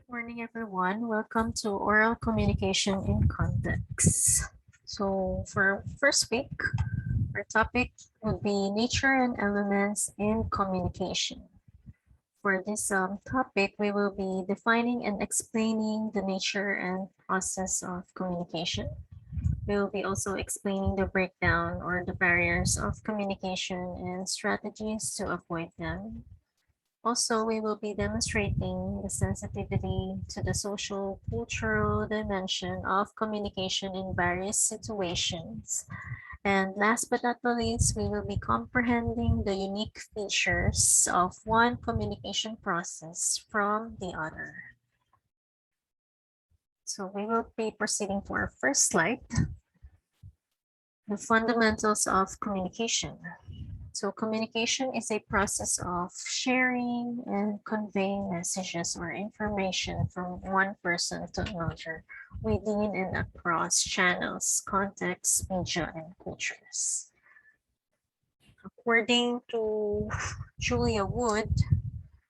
Morning, everyone. Welcome to Oral Communication in Context. So, for first week, our topic would be nature and elements in communication. For this topic, we will be defining and explaining the nature and process of communication. We will be also explaining the breakdown or the barriers of communication and strategies to avoid them. Also, we will be demonstrating the sensitivity to the social cultural dimension of communication in various situations. And last but not the least, we will be comprehending the unique features of one communication process from the other. So we will be proceeding for our first slide, the fundamentals of communication. So communication is a process of sharing and conveying messages or information from one person to another within and across channels, contexts, media, and cultures. According to Julia Wood,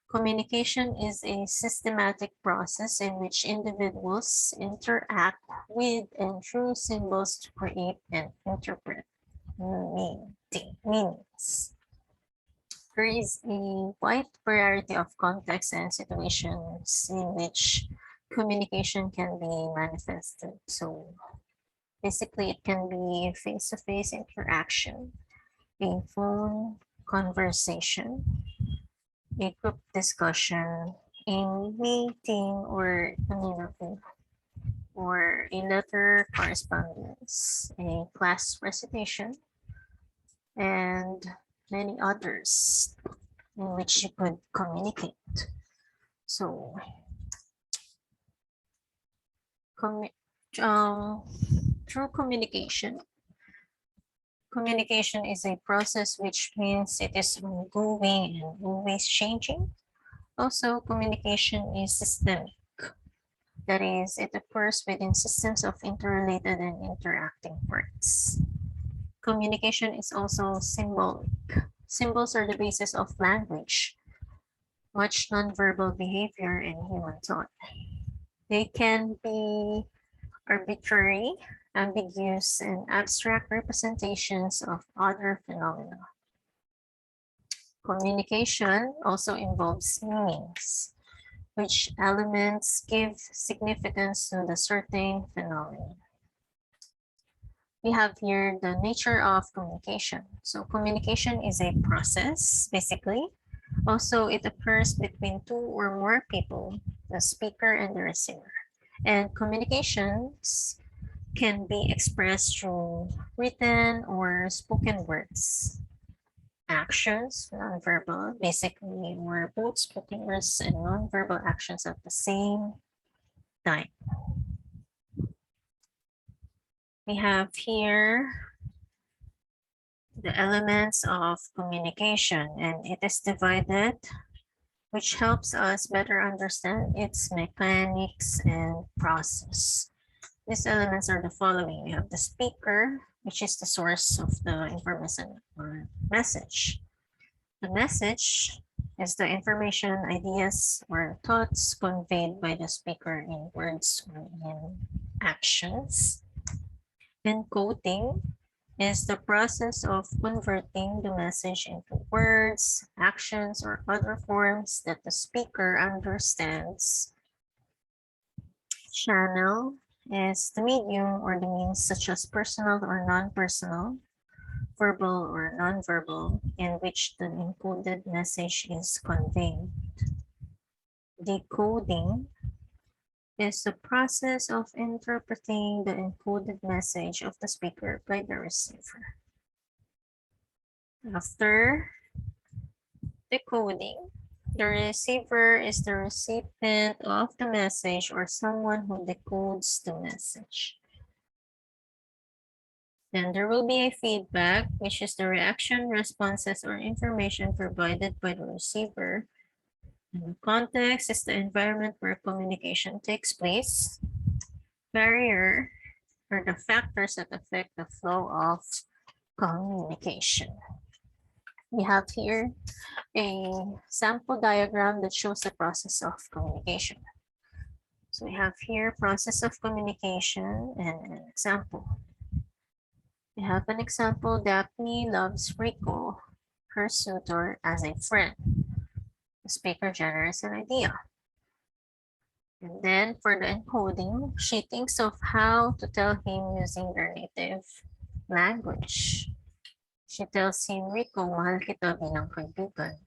communication is a systematic process in which individuals interact with and through symbols to create and interpret meanings. There is a wide variety of contexts and situations in which communication can be manifested. So basically, it can be face-to-face interaction, a phone conversation, a group discussion, a meeting or an interview, or a letter correspondence, a class recitation, and many others in which you could communicate. So, commu- through communication, communication is a process which means it is ongoing and always changing. Also, communication is systemic. That is, it occurs within systems of interrelated and interacting parts. Communication is also symbolic. Symbols are the basis of language, much nonverbal behavior, and human thought. They can be arbitrary, ambiguous, and abstract representations of other phenomena. Communication also involves meanings, which elements give significance to the certain phenomenon. We have here the nature of communication. So communication is a process, basically. Also, it occurs between two or more people, the speaker and the receiver. And communications can be expressed through written or spoken words. Actions, nonverbal, basically, were both spoken words and nonverbal actions at the same time. We have here the elements of communication, and it is divided, which helps us better understand its mechanics and process. These elements are the following. We have the speaker, which is the source of the information or message. The message is the information, ideas, or thoughts conveyed by the speaker in words or in actions. Encoding is the process of converting the message into words, actions, or other forms that the speaker understands. Channel is the medium or the means such as personal or non-personal, verbal or non-verbal, in which the encoded message is conveyed. Decoding is the process of interpreting the encoded message of the speaker by the receiver. After decoding, the receiver is the recipient of the message or someone who decodes the message. Then there will be a feedback, which is the reaction, responses, or information provided by the receiver. And the context is the environment where communication takes place. Barrier are the factors that affect the flow of communication. We have here a sample diagram that shows the process of communication. So we have here process of communication and an example. We have an example. Daphne loves Rico, her suitor, as a friend. The speaker generates an idea. And then for the encoding, she thinks of how to tell him using their native language. She tells him, Rico, mahal kita bilang kaibigan,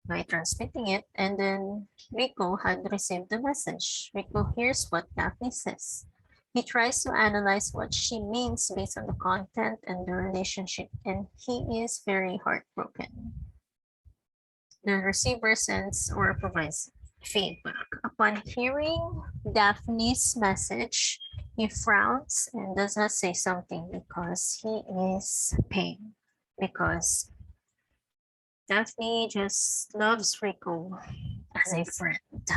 by transmitting it, and then Rico had received the message. Rico hears what Daphne says. He tries to analyze what she means based on the content and the relationship, and he is very heartbroken. The receiver sends or provides feedback. Upon hearing Daphne's message, he frowns and does not say something because he is pained. Because Daphne just loves Rico as a friend.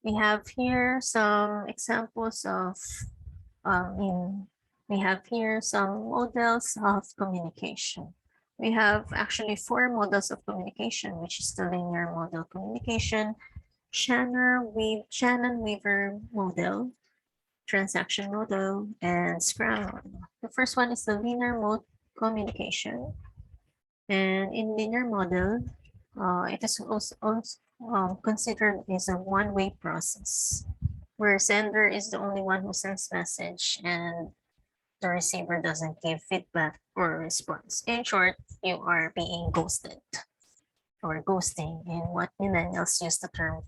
We have here some examples of, we have here some models of communication. We have actually 4 models of communication, which is the linear model communication, Shannon-Weaver model, transaction model, and Scrum model. The first one is the linear mode communication. And in linear model, it is also considered as a one-way process, where sender is the only one who sends message and the receiver doesn't give feedback or response. In short, you are being ghosted or ghosting in what millennials use the term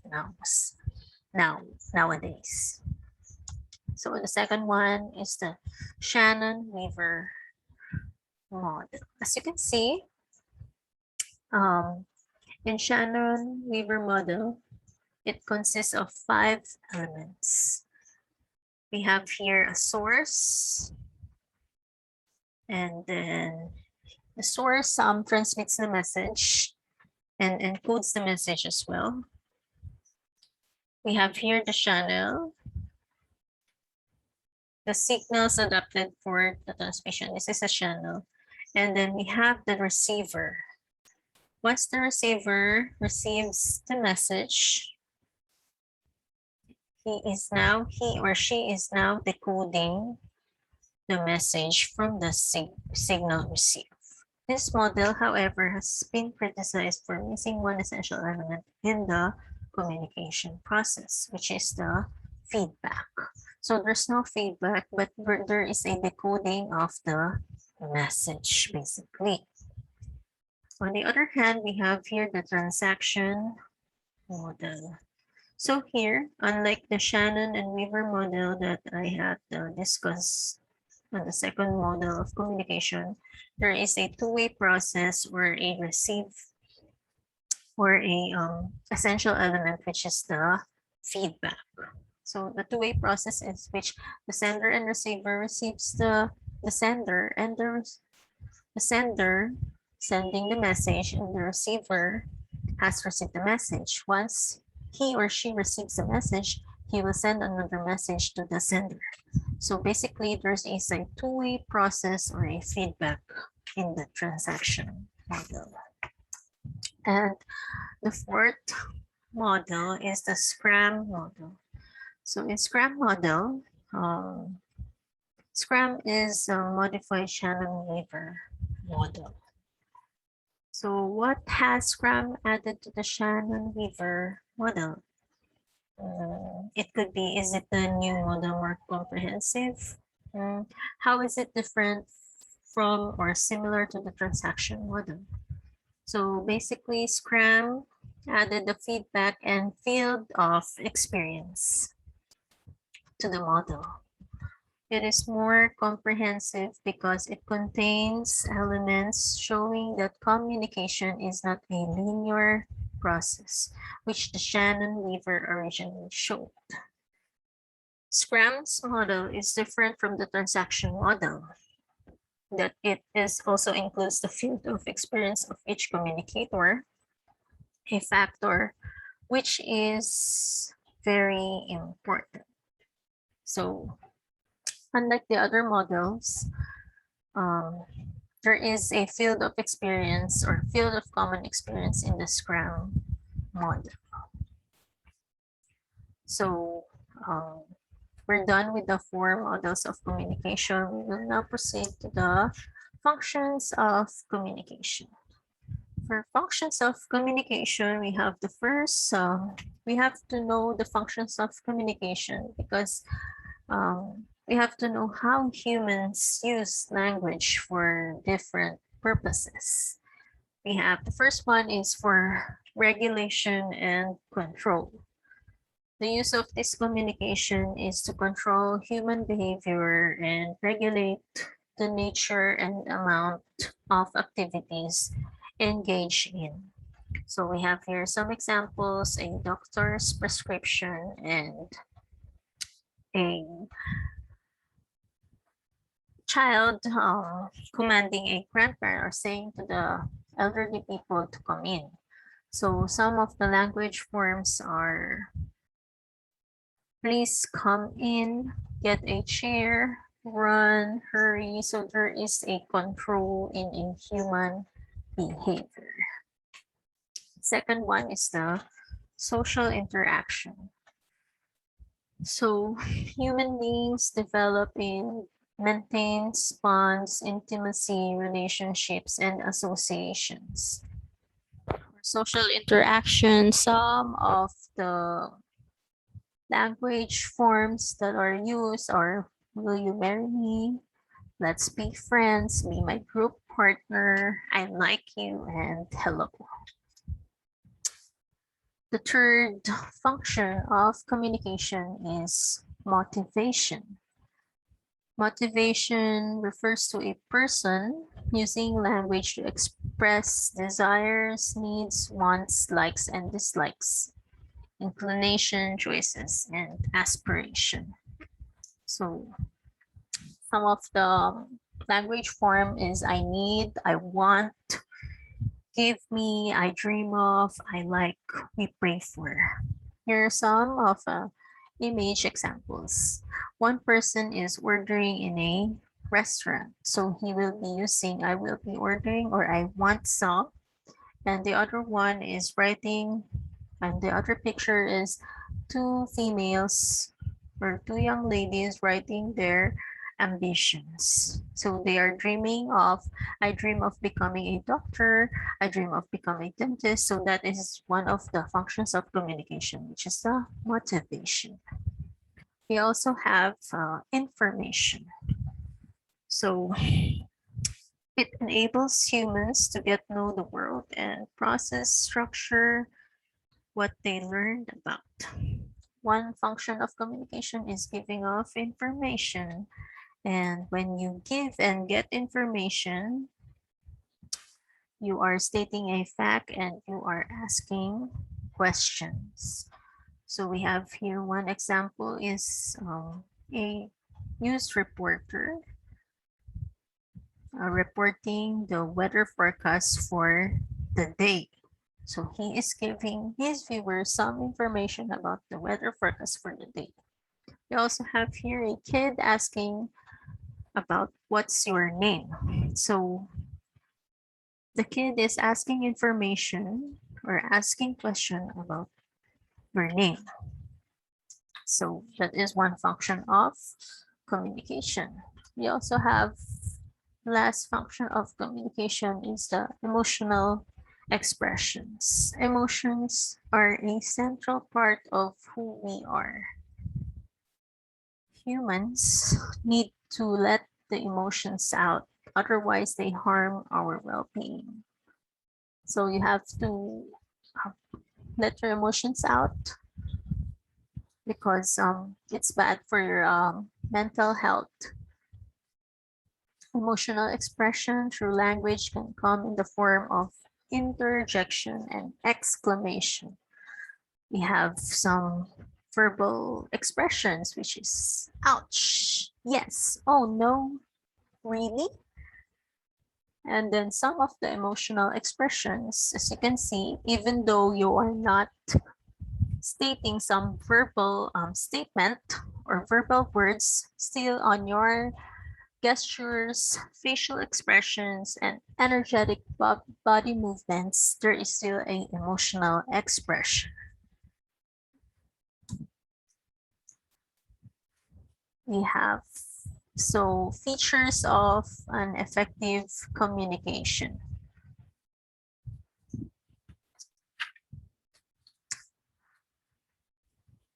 nowadays. So the second one is the Shannon-Weaver model. As you can see, in Shannon-Weaver model, it consists of 5 elements. We have here a source, and then the source transmits the message and encodes the message as well. We have here the channel, the signals adapted for the transmission. This is a channel. And then we have the receiver. Once the receiver receives the message, he or she is now decoding the message from the signal received. This model, however, has been criticized for missing one essential element in the communication process, which is the feedback. So there's no feedback, but there is a decoding of the message, basically. On the other hand, we have here the transaction model. So here, unlike the Shannon and Weaver model that I had discussed on the second model of communication, there is a two-way process or a essential element, which is the feedback. So the two-way process is which the sender and receiver receives the sender and the sender sending the message, and the receiver has received the message. Once he or she receives the message, he will send another message to the sender. So basically, there's a two-way process or a feedback in the transaction model. And the fourth model is the Scrum model. So in Scrum model, Scrum is a modified Shannon-Weaver model. So what has Scrum added to the Shannon-Weaver model? It could be, is it the new model more comprehensive? How is it different from or similar to the transaction model? So basically, Scrum added the feedback and field of experience to the model. It is more comprehensive because it contains elements showing that communication is not a linear process, which the Shannon-Weaver originally showed. Scrum's model is different from the transaction model, that it also includes the field of experience of each communicator, a factor which is very important. So unlike the other models, there is a field of experience or field of common experience in the Scrum model. So we're done with the four models of communication. We will now proceed to the functions of communication. For functions of communication, we have the first, we have to know the functions of communication because we have to know how humans use language for different purposes. We have the first one is for regulation and control. The use of this communication is to control human behavior and regulate the nature and amount of activities engaged in. So we have here some examples, a doctor's prescription and a child commanding a grandparent or saying to the elderly people to come in. So some of the language forms are please come in, get a chair, run, hurry. So there is a control in a human behavior. Second one is the social interaction. So human beings develop in maintains bonds, intimacy, relationships, and associations. Social interaction, some of the language forms that are used are will you marry me? Let's be friends, be my group partner, I like you, and hello. The third function of communication is motivation. Motivation refers to a person using language to express desires, needs, wants, likes, and dislikes, inclination, choices, and aspiration. So some of the language form is I need, I want, give me, I dream of, I like, we pray for. Here are some of image examples. One person is ordering in a restaurant. So he will be using I will be ordering or I want some. And the other one is writing, and the other picture is two females or two young ladies writing their ambitions. So they are dreaming of, I dream of becoming a doctor, I dream of becoming a dentist. So that is one of the functions of communication, which is the motivation. We also have information. So it enables humans to get to know the world and process, structure what they learned about. One function of communication is giving off information. And when you give and get information, you are stating a fact and you are asking questions. So we have here one example is a news reporter reporting the weather forecast for the day. So he is giving his viewers some information about the weather forecast for the day. We also have here a kid asking about what's your name. So the kid is asking information or asking question about your name. So that is one function of communication. We also have last function of communication is the emotional expressions. Emotions are a central part of who we are. Humans need to let the emotions out, otherwise they harm our well-being. So you have to let your emotions out because it's bad for your mental health. Emotional expression through language can come in the form of interjection and exclamation. We have some verbal expressions, which is ouch, yes, oh no, really? And then some of the emotional expressions, as you can see, even though you are not stating some verbal statement or verbal words, still on your gestures, facial expressions, and energetic body movements, there is still an emotional expression. we have. So features of an effective communication.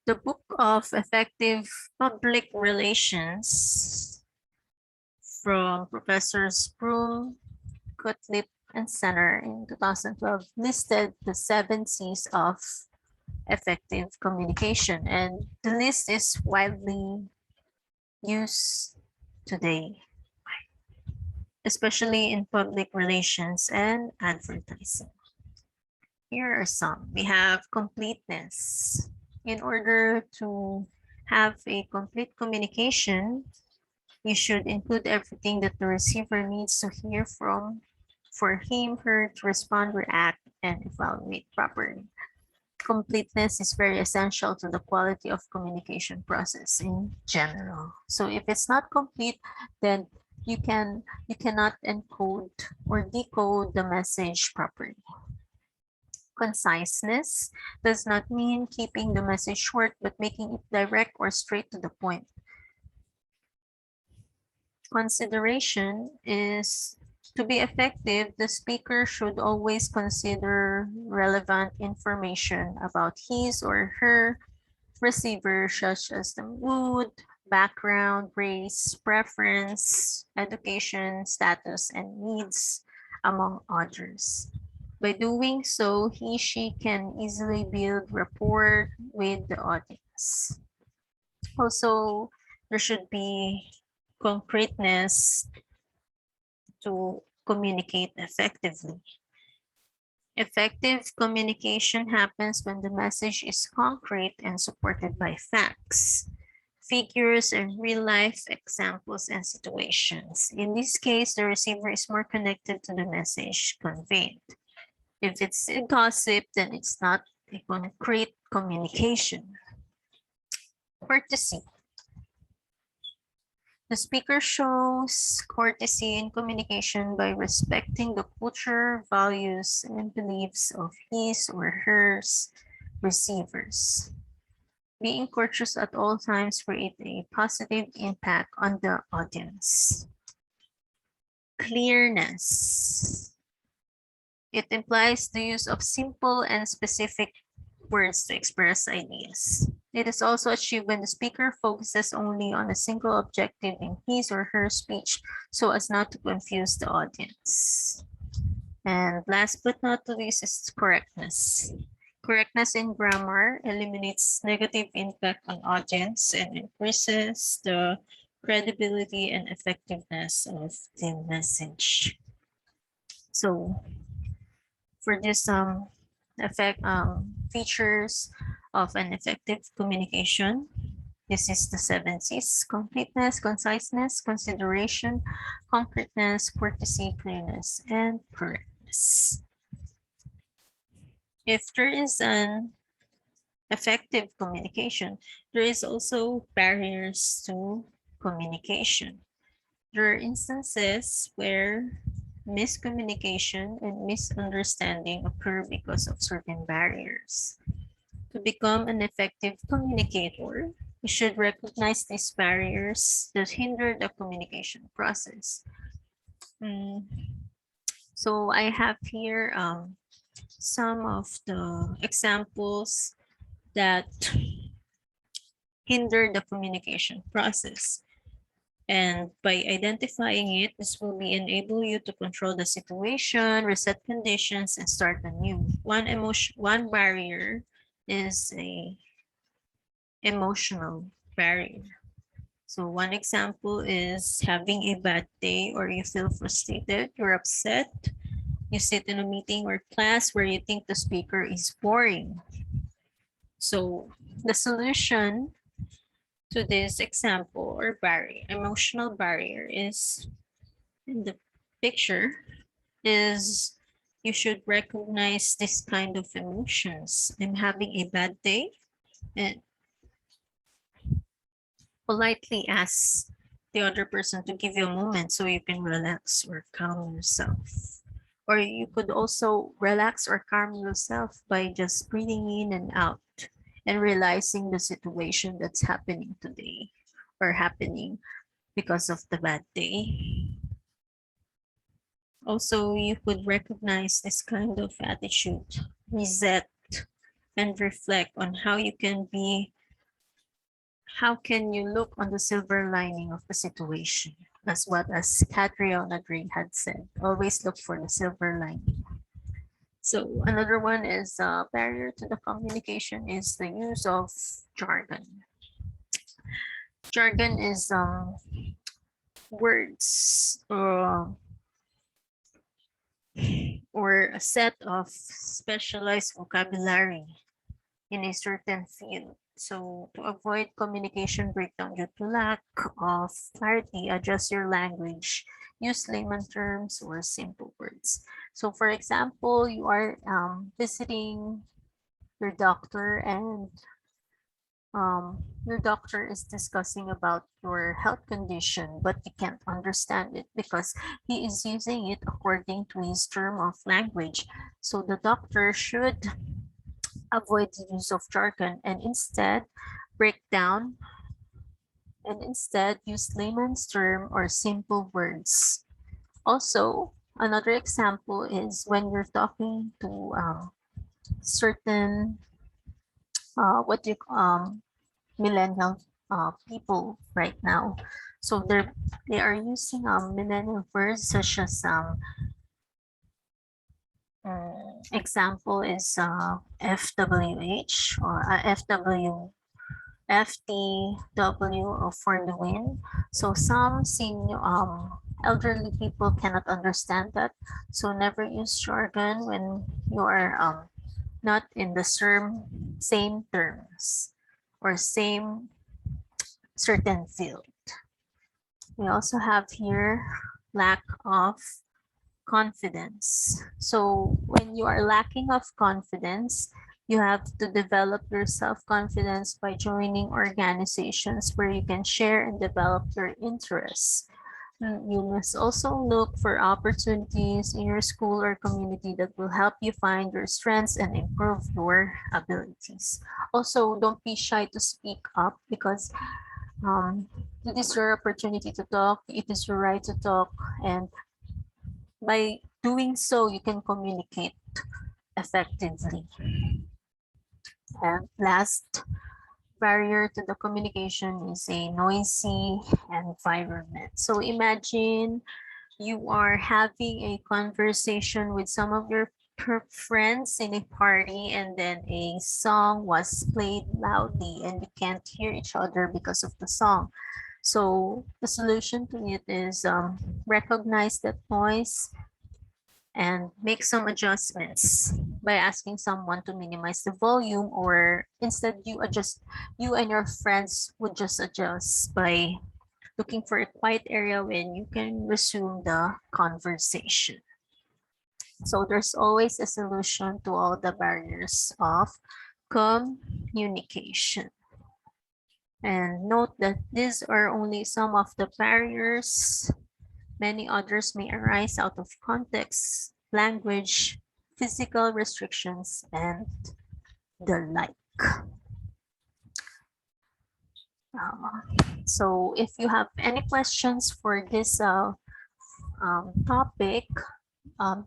The Book of Effective Public Relations from Professors Broom, Gottlieb, and Center in 2012 listed the 7 C's of effective communication, and the list is widely used today, especially in public relations and advertising. Here are some. We have completeness. In order to have a complete communication, you should include everything that the receiver needs to hear from for him, her to respond, react, and evaluate properly. Completeness is very essential to the quality of communication process in general. So if it's not complete, then you cannot encode or decode the message properly. Conciseness does not mean keeping the message short, but making it direct or straight to the point. Consideration is to be effective, the speaker should always consider relevant information about his or her receiver, such as the mood, background, race, preference, education, status, and needs, among others. By doing so, she can easily build rapport with the audience. Also, there should be concreteness to communicate effectively. Effective communication happens when the message is concrete and supported by facts, figures, and real-life examples and situations. In this case, the receiver is more connected to the message conveyed. If it's a gossip, then it's not a concrete communication. Courtesy. The speaker shows courtesy in communication by respecting the culture, values, and beliefs of his or her receivers. Being courteous at all times creates a positive impact on the audience. Clearness. It implies the use of simple and specific words to express ideas. It is also achieved when the speaker focuses only on a single objective in his or her speech so as not to confuse the audience. And last but not least is correctness. Correctness in grammar eliminates negative impact on audience and increases the credibility and effectiveness of the message. So for this features of an effective communication, this is the 7 C's: completeness, conciseness, consideration, concreteness, courtesy, clearness, and correctness. If there is an effective communication, there is also barriers to communication. There are instances where miscommunication and misunderstanding occur because of certain barriers. To become an effective communicator, you should recognize these barriers that hinder the communication process. So I have here some of the examples that hinder the communication process. And by identifying it, this will enable you to control the situation, reset conditions, and start anew. One barrier is a emotional barrier. So one example is having a bad day, or you feel frustrated, you're upset. You sit in a meeting or class where you think the speaker is boring. So the solution to this example or barrier, emotional barrier, is in the picture, is you should recognize this kind of emotions. I'm having a bad day, and politely ask the other person to give you a moment so you can relax or calm yourself. Or you could also relax or calm yourself by just breathing in and out and realizing the situation that's happening today. or happening because of the bad day. Also, you could recognize this kind of attitude, reset, and reflect on how can you look on the silver lining of the situation. That's what, as Catriona Gray had said, always look for the silver lining. So another one is a barrier to the communication is the use of jargon. Jargon is words or a set of specialized vocabulary in a certain field. So to avoid communication breakdown due to lack of clarity, adjust your language, use layman terms or simple words. So for example, you are visiting your doctor and your doctor is discussing about your health condition, but you can't understand it because he is using it according to his term of language. So the doctor should avoid the use of jargon and instead break down and instead use layman's term or simple words. Also, another example is when you're talking to certain what do you millennial people right now. So they are using millennial words such as example is FWH or FTW or for the win. So some senior elderly people cannot understand that. So never use jargon when you are not in the same terms or same certain field. We also have here lack of confidence. So when you are lacking of confidence, you have to develop your self-confidence by joining organizations where you can share and develop your interests. You must also look for opportunities in your school or community that will help you find your strengths and improve your abilities. Also, don't be shy to speak up because it is your opportunity to talk, it is your right to talk, and by doing so, you can communicate effectively. And last barrier to the communication is a noisy environment. So imagine you are having a conversation with some of your friends in a party and then a song was played loudly and you can't hear each other because of the song. So the solution to it is recognize that noise and make some adjustments by asking someone to minimize the volume, or instead you and your friends would just adjust by looking for a quiet area when you can resume the conversation. So there's always a solution to all the barriers of communication. And note that these are only some of the barriers. Many others may arise out of context, language, physical restrictions, and the like. So if you have any questions for this topic,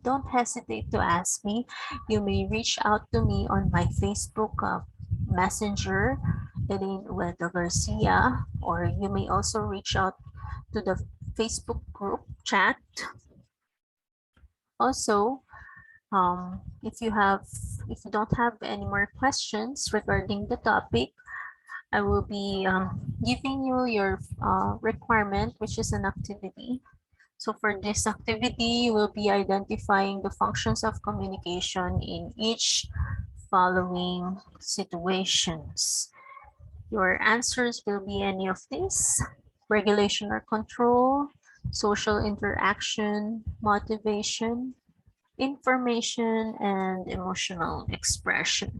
don't hesitate to ask me. You may reach out to me on my Facebook Messenger, Elaine Ueda Garcia, or you may also reach out to the Facebook group chat. Also, if you don't have any more questions regarding the topic, I will be giving you your requirement, which is an activity. So for this activity, you will be identifying the functions of communication in each following situations. Your answers will be any of these: regulation or control, social interaction, motivation, information, and emotional expression.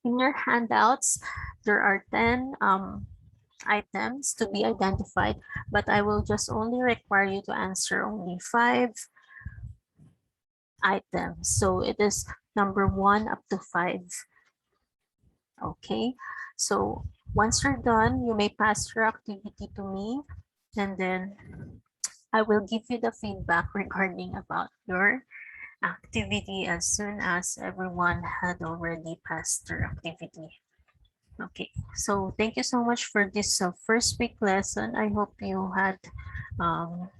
In your handouts, there are 10 items to be identified, but I will just only require you to answer only 5 items. So it is number 1 up to 5. Okay, so Once you're done, you may pass your activity to me, and then I will give you the feedback regarding about your activity as soon as everyone had already passed their activity. Okay, so thank you so much for this first week lesson. I hope you had um,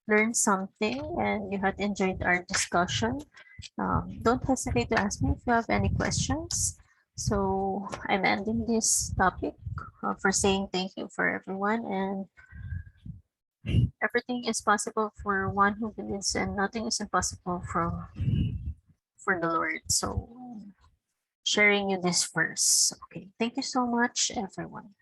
learned something and you had enjoyed our discussion. Don't hesitate to ask me if you have any questions. So I'm ending this topic for saying thank you for everyone, and everything is possible for one who believes, and nothing is impossible for the Lord. So sharing you this verse. Okay, thank you so much, everyone.